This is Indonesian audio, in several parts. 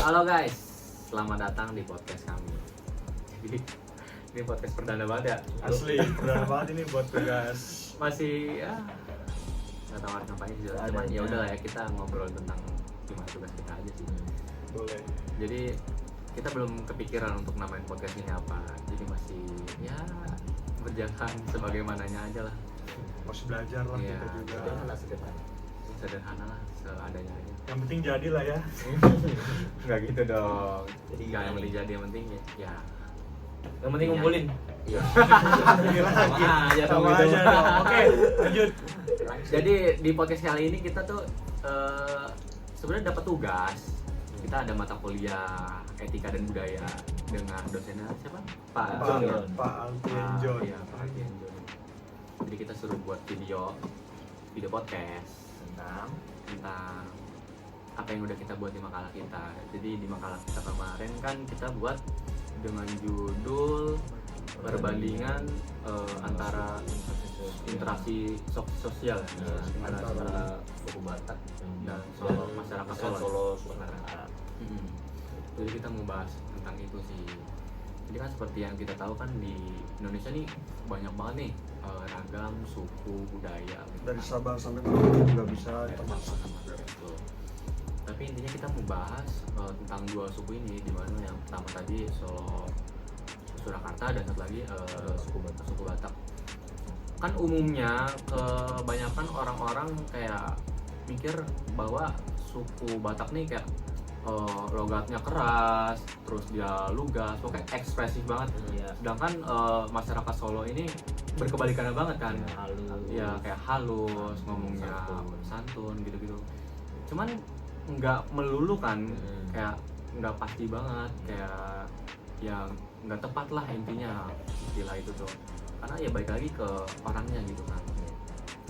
Halo guys, selamat datang di podcast kami. Jadi ini podcast perdana banget ya. Asli, berat banget ini buat tugas. Masih ya nggak tahu harus ngapain sih. Cuman ya udahlah ya, kita ngobrol tentang gimana tugas kita aja sih. Boleh. Jadi kita belum kepikiran untuk namain podcast ini apa. Jadi masih ya berjalan sebagaimananya aja lah. Masih belajar lah Iya, kita juga. sederhana lah, seadanya aja. Yang penting jadilah ya. Nggak gitu dong. Jadi Nggak yang penting jadi, yang penting ya. Yang penting ngumpulin. Iya. Ini lagi. aja Sama gitu. aja dong. Oke, lanjut. Jadi di podcast kali ini kita tuh sebenarnya dapat tugas. Kita ada mata kuliah etika dan budaya dengan dosennya siapa? Pak John. Pak Alvin John. Iya, Pak Alvin John. Jadi kita suruh buat video podcast tentang apa yang udah kita buat di makalah kita. Jadi di makalah kita kemarin kan kita buat dengan judul perbandingan antara interaksi sosial antara suku Batak dan Solo, masyarakat Solo. Sumatera. Jadi kita mau bahas tentang itu sih. Jadi kan seperti yang kita tahu kan di Indonesia nih banyak banget nih ragam suku budaya gitu. Dari Sabang sampai Merauke juga bisa termasuk. Betul. Tapi intinya kita mau bahas tentang dua suku ini, di mana yang pertama tadi Solo Surakarta dan satu lagi suku Batak. Kan umumnya kebanyakan orang-orang kayak mikir bahwa suku Batak nih kayak logatnya keras, terus dia lugas, pokoknya ekspresif banget. Iya. Sedangkan masyarakat Solo ini berkebalikannya banget kan. Halus. Ya kayak halus, ngomongnya santun gitu-gitu. Cuman nggak melulu kan, kayak nggak pasti banget, kayak yang nggak tepat lah intinya istilah itu tuh. Karena ya balik lagi ke orangnya gitu kan.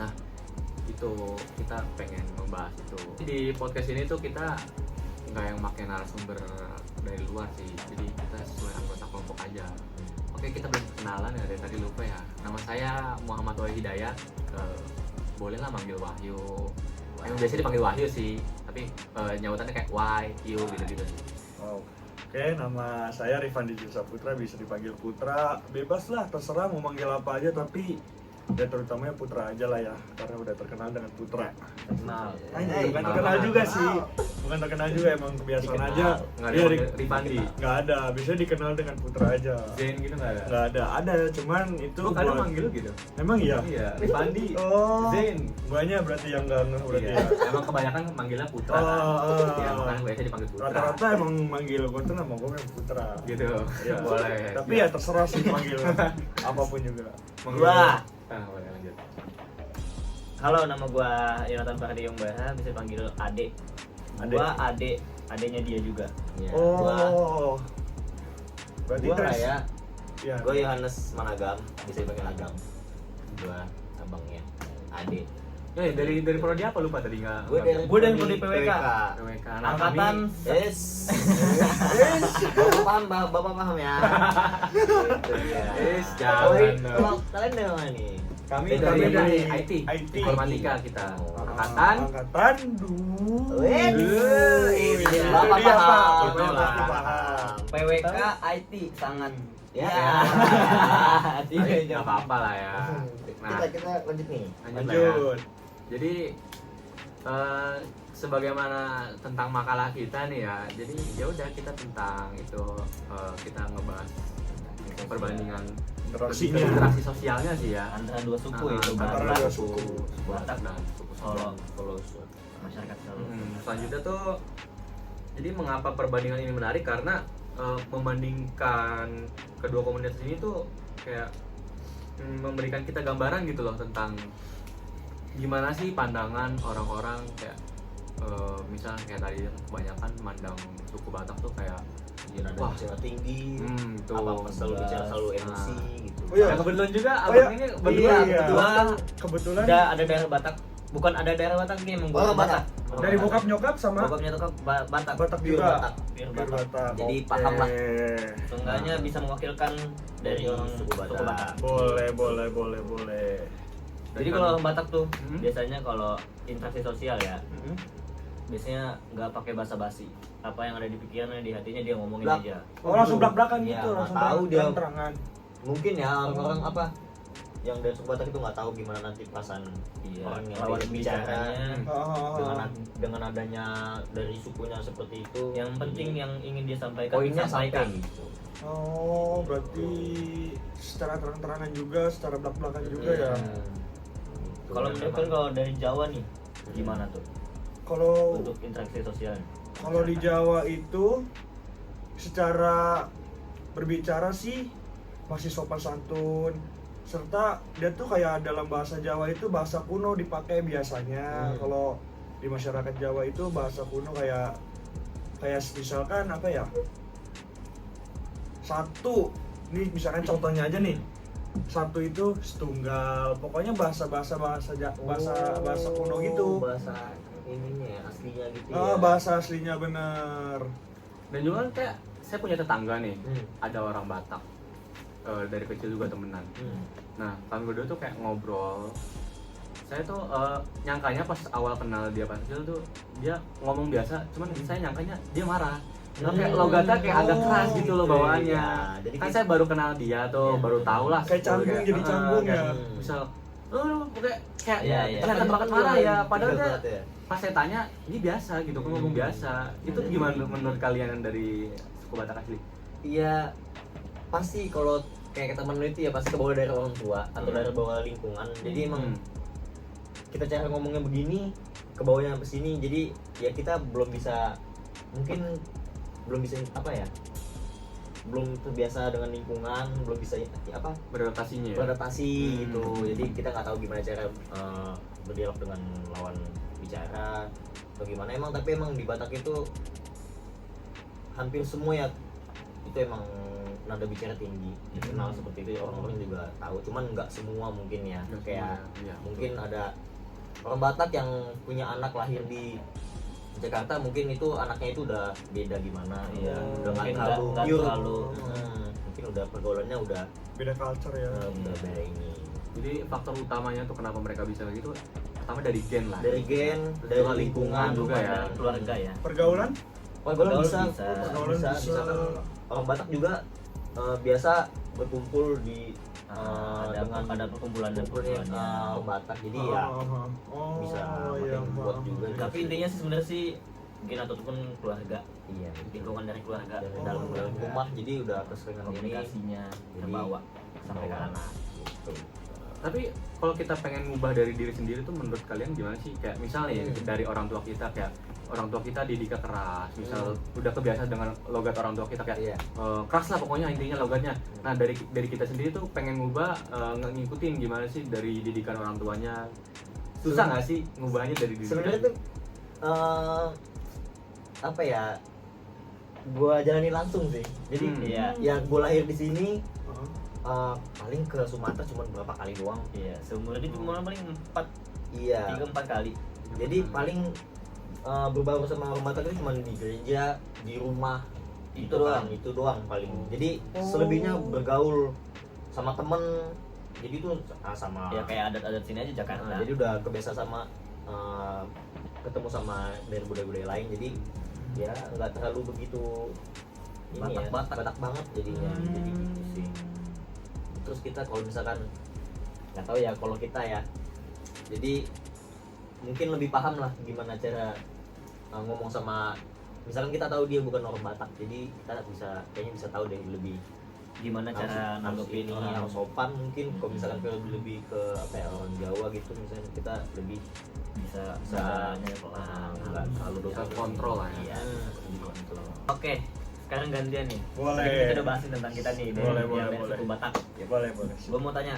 Nah itu kita pengen membahas itu. Di podcast ini tuh kita nggak yang pakai narasumber dari luar sih, jadi kita sesuai anggota kelompok aja. Oke, kita belum kenalan ya, dari tadi lupa ya. Nama saya Muhammad Wahyu Hidayat. Boleh lah manggil Wahyu. Yang biasanya dipanggil Wahyu sih, tapi nyautannya kayak Wahyu gitu-gitu sih. Oke, nama saya Rifandi Saputra, bisa dipanggil Putra. Bebas lah, terserah mau manggil apa aja, tapi ya terutamanya Putra aja lah ya, karena udah terkenal dengan Putra. Kenal. Bukan terkenal juga sih, bukan terkenal juga, emang kebiasaan Dikenal. aja. Nggak Iya, ada Rifandi. nggak ada, biasanya dikenal dengan Putra aja. Zen gitu nggak ada? Nggak ada, cuman itu Gue kadang manggil lu gitu. Emang iya? Iya, Rifandi. Oh, Zen. banyak berarti yang nggak ngeh berarti Iya. ya. Emang kebanyakan manggilnya Putra kan. Ya, makanya biasanya dipanggil Putra. Rata-rata emang manggil gue tuh nama gue yang Putra. Gitu. Ya, Boleh. Tapi ya terserah sih manggil apapun juga. Gua. Boleh lanjut. Halo, nama gua Yonatan Fardi Yombaha, bisa panggil Ade. Ade. Gua adenya dia juga. Ya, Oh. Berarti gua terus. Raya. Ya. Gua Yohanes Managam, bisa dipanggil Agam. Gua abangnya Ade. Dari prodi apa lupa tadi nggak? Gua dari prodi PWK. PWK. Angkatan Bapak paham, Bapak paham ya. Jangan dong. Kalian dari mana nih? Kami Kami dari dari IT, IT. informatika kita. Oh. Angkatan Ini Bapak Dia apa? paham. Bapak pasti paham. PWK IT sangat. Ya. nggak apa-apa lah ya. Nah, Kita lanjut nih. lanjut lah ya. Lanjut. Jadi sebagaimana tentang makalah kita nih ya. Jadi ya udah kita tentang itu kita ngebahas perbandingan Interaksinya. interaksi sosialnya sih ya. Antara dua suku itu antara Batak, dua suku. Batak dan suku Solo, Solo. masyarakat Solo. Selanjutnya tuh, jadi mengapa perbandingan ini menarik karena membandingkan kedua komunitas ini tuh kayak memberikan kita gambaran gitu loh tentang gimana sih pandangan orang-orang kayak misalnya kayak tadi kebanyakan mandang suku Batak tuh kayak Wah, bicara tinggi. tuh Apa selalu bicara selalu emosi gitu. Oh iya. Yang kebetulan juga Oh abang iya. ini Iya. Kebetulan Kebetulan ada daerah Batak. Bukan ada daerah Batak nih, emang gua Batak. dari bokap nyokap sama Bokapnya tuh Batak. Batak Pure juga. Batak. Pure Biar Batak. Batak. Jadi Oke. paham lah. Seenggaknya bisa mewakilkan dari orang suku Batak. Boleh. Jadi kalau orang Batak tuh Hmm? biasanya kalau interaksi sosial ya, biasanya nggak pakai basa-basi. Apa yang ada di pikirannya, di hatinya dia ngomongin Blak. aja. Oh langsung belak-belakan Iya, gitu, nggak langsung tahu dia. terang-terangan. Mungkin ya orang-orang apa yang dari suku Batak itu nggak tahu gimana nanti perasaan Iya, orang yang lawan lagi bicara bicaranya. dengan adanya dari sukunya seperti itu. Yang penting yang ingin dia sampaikan poinnya sampaikan. sampai gitu. Oh, berarti secara terang-terangan juga, secara belak-belakan juga ya. Kalau menurut kan kalau dari Jawa nih gimana tuh Kalau untuk interaksi sosial? kalau di Jawa itu secara berbicara sih masih sopan santun, serta dia tuh kayak dalam bahasa Jawa itu bahasa kuno dipakai biasanya. Kalau di masyarakat Jawa itu bahasa kuno kayak misalkan apa ya, satu nih misalkan contohnya aja nih, satu itu setunggal, pokoknya bahasa kuno gitu. Bahasa ininya ya, aslinya gitu Ah, ya. bahasa aslinya bener. Dan juga kan kayak saya punya tetangga nih, Hmm. ada orang Batak, dari kecil juga temenan. Nah, kami berdua tuh kayak ngobrol. Saya tuh nyangkanya pas awal kenal dia pas kecil tuh dia ngomong biasa, cuman saya nyangkanya dia marah. Nah, kayak logatnya kayak agak keras gitu loh bawaannya. Iya, jadi Kan kayak- saya baru kenal dia tuh, Iya. baru tahu lah. Kayak canggung, jadi canggung ya. Misal, kayak Iya, iya. kelihatan banget marah ya. Padahal Bener dia banget ya. pas saya tanya, ini biasa gitu, kan ngomong biasa. Itu gimana menurut kalian dari suku Batak asli? Iya, pasti kalau kayak kata temen lu itu ya pasti kebawa dari orang tua atau dari bawah lingkungan. Jadi emang kita cara ngomongnya begini, kebawanya sampai sini. Jadi ya kita mungkin belum bisa apa ya? Belum terbiasa dengan lingkungan, belum bisa apa? Beradaptasinya ya? Beradaptasi gitu. Jadi kita nggak tahu gimana cara berdialog dengan lawan bicara atau gimana. Tapi emang di Batak itu hampir semua ya itu emang nada bicara tinggi, dikenal seperti itu, orang-orang juga tahu, cuman nggak semua mungkin ya. Nggak Kayak semua, iya. mungkin ada orang Batak yang punya anak lahir di Jakarta, mungkin itu anaknya itu udah beda gimana, Iya, udah nggak mungkin terlalu nggak pure. terlalu. Mungkin udah pergaulannya udah Beda culture ya. udah beda ini. Jadi faktor utamanya tuh kenapa mereka bisa begitu, pertama dari gen lah. Dari gen, dari Juga lingkungan juga ya. Keluarga ya. Pergaulan? Pergaulan Pergaulan bisa, bisa. Pergaulan bisa. Misalkan orang Batak juga biasa berkumpul di dengan ada perkumpulan dan kumpulannya perkumpulannya. orang Batak, jadi ya Oh, bisa iya, makin buat juga. Tapi intinya sih sebenarnya sih mungkin ataupun keluarga, Iya, lingkungan dari keluarga, dari dalam dalam rumah jadi udah keseringan ini komunikasinya Jadi, terbawa sampai ke anak. gitu. Tapi kalau kita pengen ngubah dari diri sendiri tuh menurut kalian gimana sih? Kayak misalnya ya, dari orang tua kita, kayak orang tua kita didiknya keras, misal udah kebiasa dengan logat orang tua kita kayak Iya. keras lah pokoknya intinya logatnya. Nah dari kita sendiri tuh pengen ngubah, ngikutin gimana sih dari didikan orang tuanya. Susah nggak sih ngubahnya dari diri? Sebenarnya tuh apa ya, gua jalani langsung sih. Jadi Iya. ya gua lahir di sini, paling ke Sumatera cuma berapa kali doang. Iya, seumur hidup cuma paling 3-4 kali. Jadi paling berbaur sama orang Batak itu cuma di gereja, di rumah, Itu itu doang paling. Jadi selebihnya bergaul sama temen. Jadi itu sama Ya kayak adat-adat sini aja Jakarta. jadi udah kebiasa sama ketemu sama dari budaya-budaya lain. Jadi ya nggak terlalu begitu ini ya, Batak banget jadinya. Jadi gitu sih. Terus kita kalau misalkan nggak tahu ya kalau kita ya, jadi mungkin lebih paham lah gimana cara ngomong sama, misalkan kita tahu dia bukan orang Batak, jadi kita kayaknya bisa tahu deh lebih gimana cara nanggepin ini orang. harus sopan mungkin. Kalau misalkan kita lebih ke apa ya, orang Jawa gitu misalnya, kita lebih bisa nyanyi pelan, nggak terlalu Bisa dominan. kontrol lah ya. Iya, lebih kontrol. Oke, sekarang gantian nih. Boleh. Tadi kita udah bahasin tentang kita nih, Boleh, yang boleh, dari boleh. suku Batak. Ya boleh. Gue mau tanya,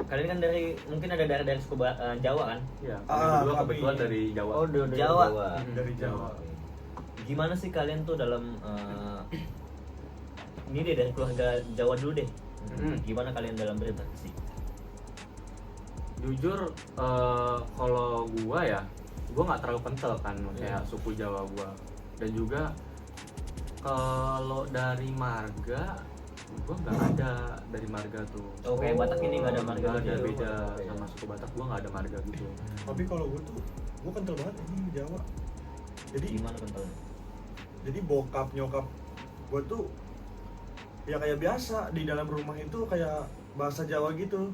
kalian kan mungkin ada dari suku Jawa kan? Iya. Ah, Kami berdua kami. kebetulan dari Jawa. Oh, dari Jawa. Dari Jawa. Gimana sih kalian tuh dalam ini deh dari keluarga Jawa dulu deh. Gimana kalian dalam berinteraksi? Jujur, kalau gua ya, gua nggak terlalu kental kan kayak suku Jawa gua. Dan juga kalau dari marga, gua nggak ada dari marga tuh. Oh, kayak Batak ini nggak ada marga Nggak gitu ada, ya? beda sama suku Batak, gua nggak ada marga gitu. Tapi kalau gue tuh, gue kental banget ini Jawa. Jadi Gimana kentalnya? jadi bokap nyokap gue tuh ya kayak biasa di dalam rumah itu kayak bahasa Jawa gitu.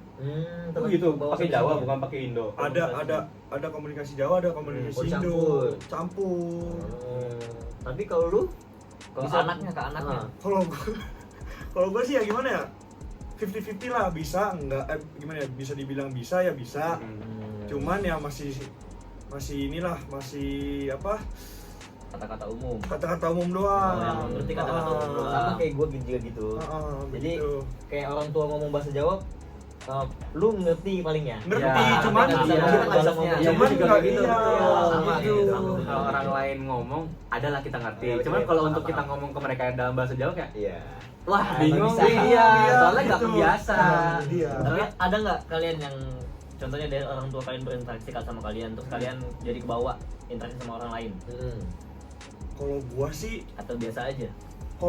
Oh gitu, pakai Jawa bukan pakai Indo. Ada komunikasi Jawa, ada komunikasi Oh, Indo, campur. campur. Tapi kalau lu Ke Bisa- anaknya, ke anaknya. Kalau gue sih ya gimana ya, 50-50 lah, bisa enggak gimana ya, bisa dibilang bisa ya bisa. Cuman ya masih inilah, masih apa, Kata-kata umum. kata-kata umum doang. Oh, yang ngerti kata-kata umum doang. sama kayak gue juga gitu. Jadi Begitu. kayak orang tua ngomong bahasa Jawa, lu ngerti palingnya. Ngerti, Ya, cuman kita iya, nggak bisa ngomong. iya, cuman juga nggak kayak gitu. iya, sama gitu. gitu. Kalau orang lain ngomong, adalah kita ngerti. Iya, Cuman iya, kalau paham, untuk kita paham. ngomong ke mereka dalam bahasa Jawa kayak, Iya. wah Ah, bingung nggak sih, bisa. iya, Iya, soalnya nggak gitu. kebiasa. Iya. Tapi ada nggak kalian yang contohnya dari orang tua kalian berinteraksi sama kalian, terus kalian jadi kebawa interaksi sama orang lain, Kalau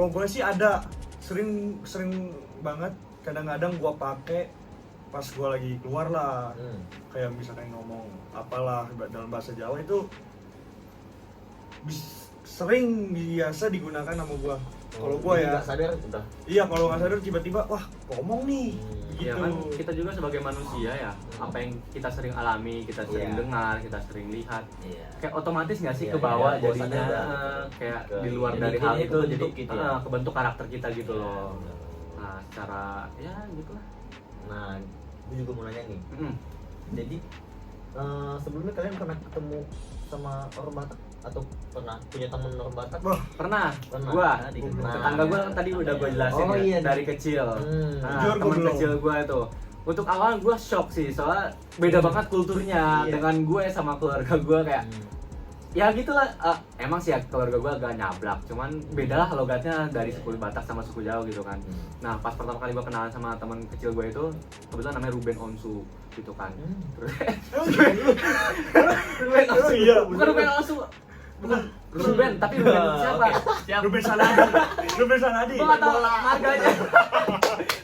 gua sih ada sering banget, kadang-kadang gua pakai pas gua lagi keluar lah, kayak misalkan ngomong apalah dalam bahasa Jawa itu sering biasa digunakan sama gua. Kalau gua ya, nggak sadar udah. iya, kalau nggak sadar tiba-tiba wah ngomong nih, Iya gitu. kan, kita juga sebagai manusia ya, apa yang kita sering alami, kita sering Iya. dengar, kita sering lihat, iya. kayak otomatis nggak sih Iya, ke bawah iya, jadinya, bosan juga. kayak Ke- di luar jadi dari hal jadinya itu jadi kebentuk gitu ya. kebentuk karakter kita gitu Iya, loh. benar. Nah secara ya gitulah. Nah, gue juga mau nanya nih. Mm. Jadi sebelumnya kalian pernah ketemu sama orang Batak atau pernah punya temen orang Batak? Wah, Pernah, Pernah. gua, Nah, tetangga gua tadi udah gua jelasin Oh, ya, iya. dari kecil. Nah, Jujur, gua teman belum. kecil gua itu. Untuk awal gua shock sih, soalnya beda banget kulturnya Iya. dengan gue sama keluarga gua kayak ya gitulah. Emang sih ya keluarga gua agak nyablak, cuman beda lah logatnya dari suku Batak sama suku Jawa gitu kan. Nah pas pertama kali gua kenalan sama teman kecil gua itu kebetulan namanya Ruben Onsu gitu kan. Ruben Onsu, iya, bukan Ruben Onsu, bukan Ruben tapi Ruben siapa? Ruben Sanadi. Ruben Sanadi. Gua nggak tahu marganya.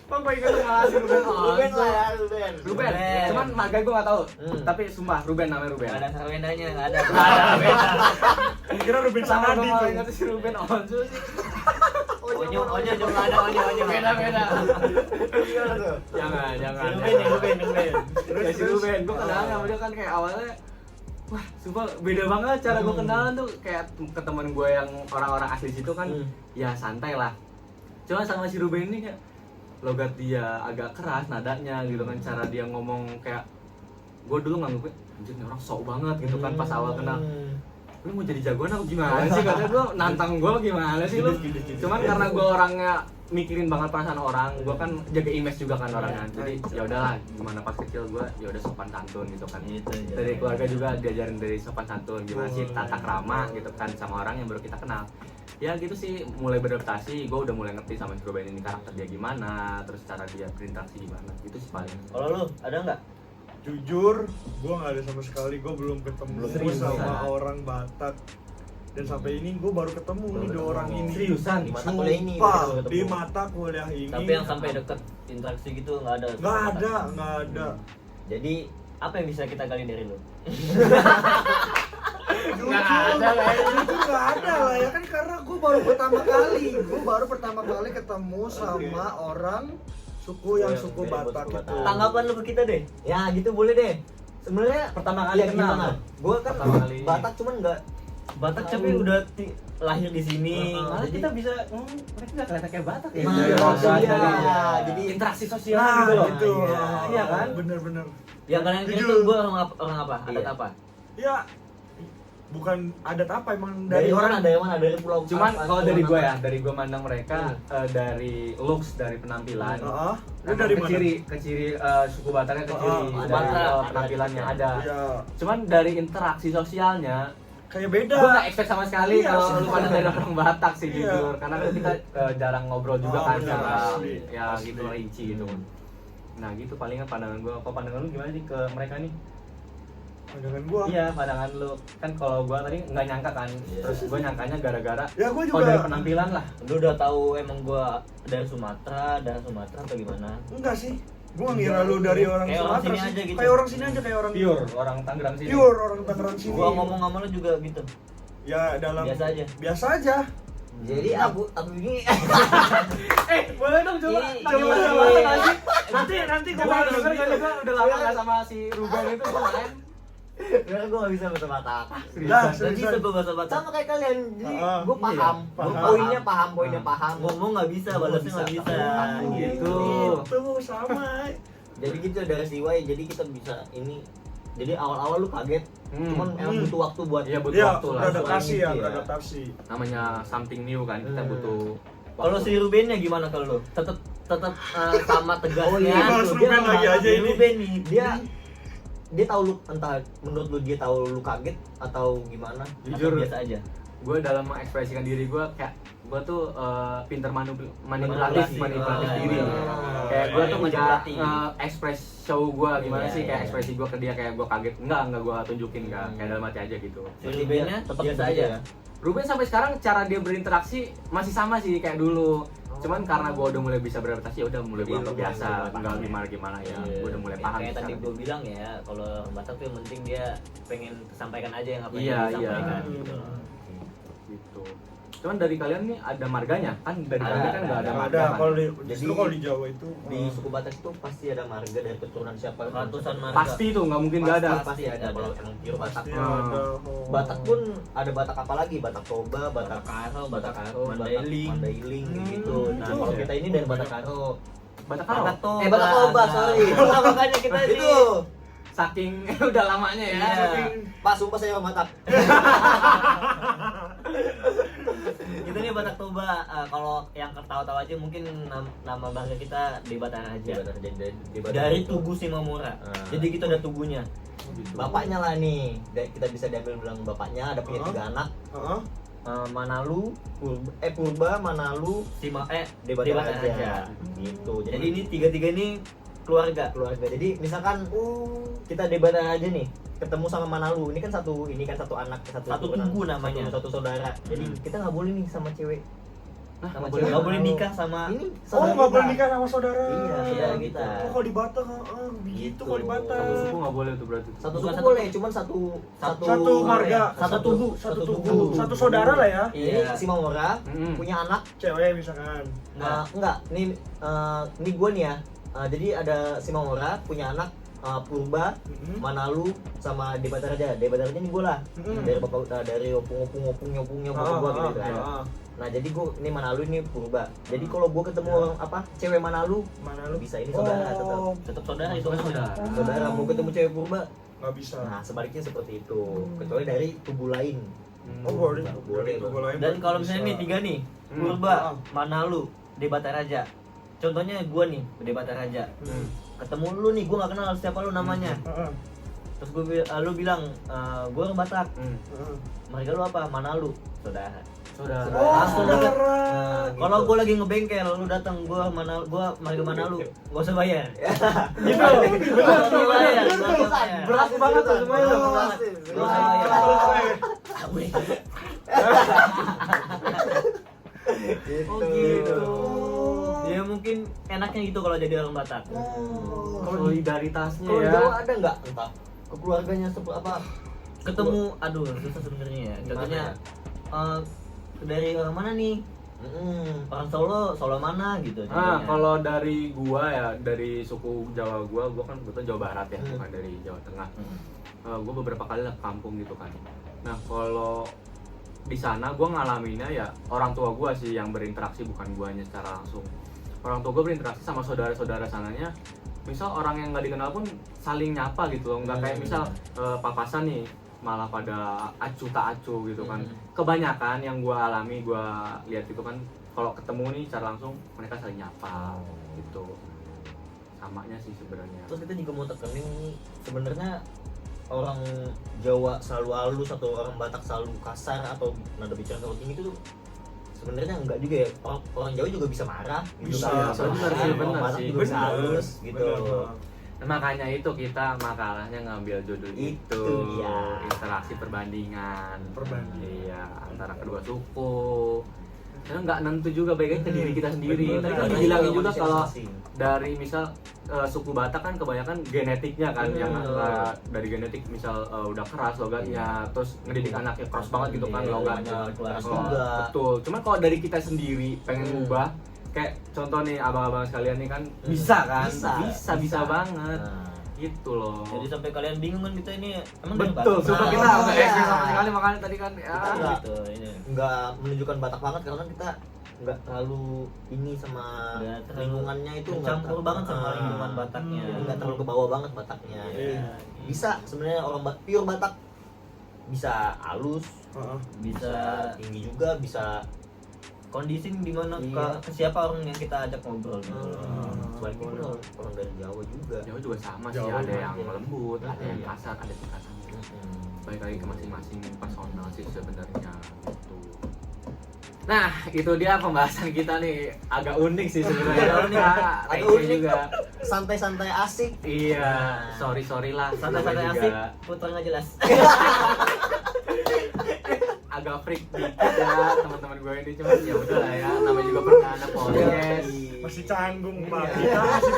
Kok gua ingat malah si Ruben Ruben Onsu. lah ya, Ruben. Ruben, cuman marga gua nggak tahu. Hmm. Tapi sumpah Ruben namanya Ruben. Nggak ada sarwendanya, nggak ada. Kira Ruben Sama Sanadi gua malah tuh. ingat si Ruben Onsu sih. Onyo juga nggak ada, onyo. Beda. Gimana tuh? Jangan. Ruben. Ya si Ruben, gua kenalan sama dia kan kayak awalnya wah, sumpah beda banget cara gue kenalan tuh kayak ke temen gue yang orang-orang asli situ kan ya santai lah. Cuma sama si Ruben ini kayak logat dia agak keras nadanya gitu kan, cara dia ngomong kayak gue dulu nganggep anjir nih orang sok banget gitu kan pas awal kenal. Lu mau jadi jagoan apa gimana sih, katanya gue nantang gue gimana sih lu. Cuman karena gue orangnya mikirin banget perasaan orang, gue kan jaga image juga kan orangnya, jadi ya udahlah gimana pas kecil gue ya udah sopan santun gitu kan. Gitu aja. Dari keluarga juga diajarin dari sopan santun gimana sih tata krama gitu kan sama orang yang baru kita kenal. Ya gitu sih, mulai beradaptasi, gue udah mulai ngerti sama si Ruben ini karakter dia gimana, terus cara dia berinteraksi gimana, gitu sih paling. Kalau lu ada nggak? Jujur, gua nggak ada sama sekali. Gua belum ketemu Seriusan? sama orang Batak. Dan sampai ini gua baru ketemu nih dua orang ini. Seriusan? Di mata kuliah ini Sumpah, baru ketemu. di mata kuliah ini. Tapi yang sampai deket interaksi gitu nggak ada. Nggak ada. Jadi Apa yang bisa kita gali dari lu? Nggak ada lah ya. Jujur nggak ada lah ya kan, karena gua baru pertama kali ketemu sama orang suku yang Yang suku dari Batak suku itu. Batak. Tanggapan lu ke kita deh. ya gitu boleh deh. Sebenarnya Pertama kali ya kenal gimana? tuh. Gue kan Pertama kali. Batak cuman nggak Batak tapi udah lahir di sini. Malah Jadi- kita bisa mereka nggak kelihatan kayak Batak ya. Nah, Iya, iya. jadi Jadi interaksi sosial Nah, gitu loh. gitu. Iya kan? Bener-bener. Yang kalian kira Jujur. tuh gue orang apa? Adat Iya. apa? Ya, bukan adat apa, emang dari dari orang. mana? Dari mana? Dari pulau. Cuman apa? kalau dari Pulau gue apa? ya, dari gue mandang mereka dari looks, dari penampilan. Heeh. Lu Emang dari mana? ke ciri suku Bataknya ke ciri Oh, dari Sumatera. penampilannya ada. Ya, Cuman dari interaksi sosialnya kayak beda. gue gak expect sama sekali Iya, kalau lu sumpah. pada dari orang Batak sih Iya. jujur, karena kan kita jarang ngobrol juga Oh, kan bener, secara asli. ya Asli. gitu rinci gitu. Nah gitu palingan pandangan gue. Kalau pandangan lu gimana sih ke mereka nih? Pandangan gua. Iya pandangan lu kan, kalau gue tadi nggak nyangka kan, Iya. terus gue nyangkanya gara-gara Ya gua oh dari juga. penampilan lah. Lu udah tahu emang gue dari Sumatera atau gimana? Enggak sih. Gua ngira lu dari orang Kayak orang Sumatera sini sih. aja gitu. Kayak orang sini aja, kayak orang Pure orang Tangerang sini. Pure orang Tangerang sini. Gua ngomong sama lu juga gitu. Ya dalam Biasa aja. Jadi aku ini Boleh dong coba. Ih, Coba ih. nanti gua denger kan juga udah lama nggak sama si Ruben itu kemarin. karena gue gak bisa bahasa Batak. Lah, Dan bisa gue bahasa Batak. Sama kayak kalian, jadi gue Iya, paham. Gue paham. poinnya paham. Ngomong nggak bisa, balasnya nggak bisa. Gitu. Itu sama. Jadi gitu dari CY, jadi kita bisa ini. Jadi awal-awal lu kaget, cuman emang butuh waktu buat Iya, butuh Iya, waktu lah. beradaptasi ya, Iya. beradaptasi. Namanya something new kan, kita butuh Kalau si Rubennya gimana kalau lu? Tetap sama tegasnya. Oh iya, bahas dia Ruben lagi nggak- aja ini. Ruben nih. dia tahu lu, entah menurut lu dia tahu lu kaget atau gimana. Jujur, Atau biasa aja. gue dalam mengekspresikan diri gue kayak gue tuh pinter manipulatif Manipulasi. diri. Oh. Kayak gue tuh nggak Manipulasi. ekspres show gue gimana Iya, sih kayak iya. ekspresi gue ke dia kayak gue kaget enggak gue tunjukin enggak kayak dalam hati aja gitu. Si Rubennya tetap biasa begitu aja. ya. Ruben sampai sekarang cara dia berinteraksi masih sama sih kayak dulu. Cuman karena gue udah mulai bisa beradaptasi, ya udah mulai Jadi gue lu biasa, mulai enggak paham. gimana ya. Iya. Gue udah mulai Ya, paham. kayak tadi sekarang. gue bilang ya, kalau orang Batak tuh yang penting dia pengen sampaikan aja yang apa yang Iya, dia iya. sampaikan gitu. Gitu. Cuman dari kalian nih ada marganya kan dari Ada, kalian kan nggak ada Nggak marga ada kan? kalau di Jadi, justru kalau di Jawa itu Di suku Batak itu pasti ada marga dari keturunan siapa? Ratusan marga. Pasti itu nggak mungkin nggak ada. Pasti ada. Kalau emang pure Batak. pasti ada. Batak pun ada Batak apa lagi? Batak Toba, Batak Karo, Batak Mandailing, Mandailing. gitu. Nah, Itu kalau ya. kita ini dari Batak Karo. Batak Karo. Batak Toba. Batak Toba, Nah, sorry. itulah makanya kita Itu. nih. Saking udah lamanya ya. Iya. Pak, sumpah saya orang Batak. Itu nih Batak Toba. Kalau yang tahu-tahu aja mungkin nama bangga kita di Batak Di aja. Batak di Batak Dari itu. Tugu Simamura. Ah. Jadi kita ada tugunya. Gitu. Bapaknya lah nih. Kita bisa diambil bilang bapaknya ada punya 3 anak. Heeh. Manalu, Purba, Manalu, di di Batak Batak aja. aja. Gitu. Jadi ini tiga-tiga ini keluarga. keluarga. Jadi misalkan kita debat aja nih, ketemu sama Manalu, ini kan satu anak, Satu keturunan, tugu namanya. satu saudara. Jadi kita nggak boleh nih sama cewek. Nah, Sama nggak cewek. Nggak boleh Manalu. nikah sama Ini Oh, saudara nggak boleh kita. nikah sama saudara. Iya, saudara Iya, kita. Oh, kalau di Batak, begitu Gitu. kalau di Batak. Satu suku nggak boleh tuh berarti. Satu Bukan suku satu- boleh, cuman satu Satu marga, satu tugu, satu tugu, satu saudara lah ya. Ini Iya. si Mamora Mm-mm. punya anak. Cewek misalkan. Nah. Enggak, ini gue nih ya. Jadi ada si Mamora punya anak, Purba, Mm-mm. Manalu sama Debatar aja. Debatar aja nih gue lah. Mm-mm. Dari bapak dari opung bapak gue gitu kan. Nah jadi gue ini Manalu ini Purba. Jadi kalau gue ketemu orang cewek Manalu Mana lu? bisa ini saudara tetap. tetap saudara itu Saudara. Saudara mau ketemu cewek Purba. Nggak bisa. Nah sebaliknya seperti itu. Kecuali dari tubuh lain. Oh, boleh. Boleh, Tugu lain Dan kalau misalnya nih bisa. tiga nih, Hmm. Purba, Ah. Manalu, di Bataraja. Contohnya gua nih di Bataraja. Hmm. Ketemu lu nih, gua nggak kenal siapa lu namanya. Heeh. Terus lu bilang, gua orang Batak. Heeh. Marga lu apa? Manalu. Saudara. Saudara. Oh, Langsung deket. saudara. Nah, Kalau gitu. gua lagi ngebengkel, lu datang, gua marga Manalu, gak usah bayar. Gitu. Gak usah bayar. Nggak usah bayar. Berat banget tuh semuanya. Berat Berat. banget. Gak usah bayar. Gitu. Oh gitu. Ya mungkin enaknya gitu kalau jadi orang Batak. Solidaritasnya Kalau di ya. Jawa ada nggak entah keluarganya seperti apa? Ketemu, aduh susah sebenarnya ya. Contohnya dari orang mana nih? Orang Solo mana gitu. Nah, contohnya. kalau dari gua ya, dari suku Jawa gua kan kebetulan Jawa Barat ya, bukan dari Jawa Tengah. Gua beberapa kali lah ke kampung gitu kan. Nah, kalau di sana gua ngalaminnya ya orang tua gua sih yang berinteraksi, bukan guanya secara langsung. Orang tua gua berinteraksi sama saudara-saudara sananya. Misal orang yang nggak dikenal pun saling nyapa gitu loh, nggak kayak misal papasan nih malah pada acu tak acu gitu kan. Kebanyakan yang gua alami, gua lihat itu kan kalau ketemu nih secara langsung mereka saling nyapa gitu. Samanya sih sebenarnya. Terus kita juga mau tekenin nih, sebenarnya orang Jawa selalu halus atau orang Batak selalu kasar atau nada bicara selalu tinggi itu sebenarnya enggak juga ya. Orang Jawa juga bisa marah gitu Bisa, kan. benar Marah, sih, orang benar Batak sih. juga bisa halus gitu. Benar. Nah, makanya itu kita makalahnya ngambil judul Itu itu dia. interaksi perbandingan. Perbandingan. Iya, antara kedua suku. karena nggak nentu juga, baiknya ke diri kita sendiri. Bener. Tadi kan Bener. dibilangin juga Manusia kalau masing-masing. dari misal suku Batak kan kebanyakan genetiknya kan, yang dari genetik misal udah keras logatnya, terus ngedidik anaknya keras banget gitu kan Iya, logatnya. keras Oh, juga. betul. Cuma kalau dari kita sendiri pengen ngubah, kayak contoh nih abang-abang sekalian nih kan bisa kan, bisa banget. Nah. Gitu loh. Jadi sampai kalian bingung kan kita ini emang dari Betul, Batak? sumpah Nah, kita nggak iya. eksis sama sekali, makanya tadi kan ya. Kita gitu ini. nggak menunjukkan Batak banget karena kita nggak terlalu ini sama Nggak terlalu lingkungannya itu nggak campur banget sama Ah. lingkungan Bataknya. Nggak terlalu ke bawah banget Bataknya. Iya. Bisa sebenarnya orang pure Batak bisa halus, Heeh. Bisa tinggi juga, bisa kondisi di mana Iya. ke siapa orang yang kita ajak ngobrol gitu. sebaliknya pun orang dari Jawa juga. Jawa juga sama sih, Jawa ada yang iya. lembut, ada yang Iya. kasar, ada tingkatannya. Mm-mm. Balik lagi ke masing-masing personal sih sebenarnya gitu. Nah, itu dia pembahasan kita nih, agak unik sih sebenarnya. Agak unik. Agak Agak receh unik. juga. Santai-santai asik. Iya, sorry lah. Santai-santai namanya asik, juga putar nggak jelas. agak freak dikit ya teman-teman gue ini, cuma ya udah lah ya, namanya juga perdana podcast. Masih canggung Pak. Iya. Kita masih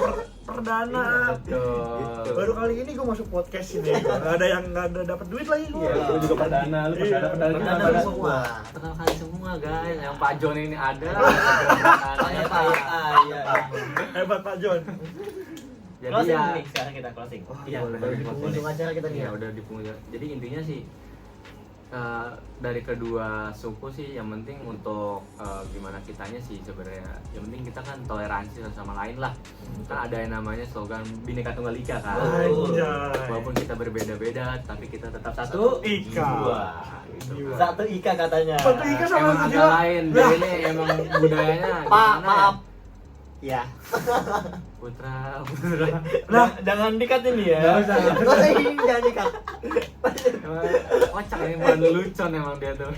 perdana. Betul. Baru kali ini gue masuk podcast ini. Nggak ada yang nggak ada dapat duit lagi gue. Iya, gue juga perdana, lu Iya. Perdana perdana semua. Pertama kali semua guys, yang Pak Jon ini ada. Tanya Pak, iya. Hebat Pak John. Jadi Closing ya, nih sekarang kita closing. iya, Baru di penghujung acara kita nih. ya udah di penghujung. Jadi intinya sih dari kedua suku sih yang penting untuk gimana kitanya sih sebenarnya, yang penting kita kan toleransi satu sama lain lah. Kan ada yang namanya slogan Bhinneka Tunggal Ika kan. Anjay. Walaupun kita berbeda-beda tapi kita tetap satu Ika. jiwa, gitu kan. Satu Ika katanya. Satu Ika sama Emang satu agak jiwa. lain, jadi ini emang budayanya Pak, gimana maaf. ya? Ya. Putra. Nah, jangan dikat ini ya. Nggak usah. Terus ini jangan dikat. Emang kocak nih, bukan lelucon emang dia tuh.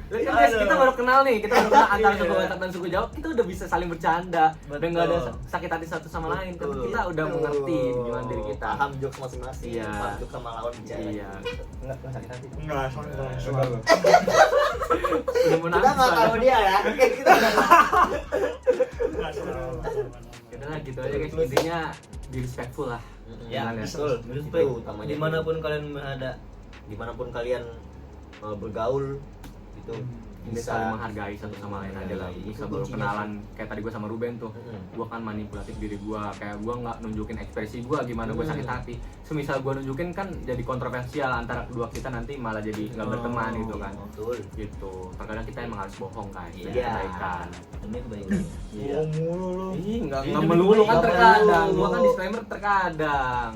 Lah kan guys, kita baru kenal nih, kita baru kenal antara suku Batak dan suku Jawa, kita udah bisa saling bercanda dan nggak ada sakit hati satu sama lain, kan Betul. kita udah mengerti gimana diri kita. Paham jokes masing-masing. Iya. Paham jokes sama lawan bicara. Iya. Enggak sakit hati. Enggak, soalnya Udah mau Kita nangis nggak tahu soalnya. dia ya. Kita nggak tahu. Ya udah gitu aja guys, intinya be respectful lah. Ya, Jangan ya. betul. Itu Respect. utamanya. Dimanapun kalian berada. Dimanapun kalian bergaul itu Bisa saling menghargai satu sama lain aja lah. Itu Bisa baru kuncinya kenalan kayak tadi gue sama Ruben tuh. Gue kan manipulatif diri gue, kayak gue nggak nunjukin ekspresi gue gimana gue sakit hati. Semisal gue nunjukin kan jadi kontroversial antara kedua kita, nanti malah jadi nggak berteman gitu kan. Betul. Gitu. Terkadang kita emang harus bohong kan, Iya. demi kebaikan. Demi kebaikan. Iya. Oh, mulu lu. Ih, nggak Ini melulu kan nggak terkadang. melulu. Gua kan disclaimer terkadang.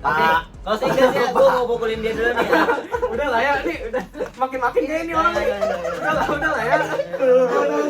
Oke, kalau singkat ya, gue mau pukulin dia dulu nih ya. Udah lah ya, ini udah makin-makin kayak ini orang. Iya, iya, iya. Udah lah ya. Udah,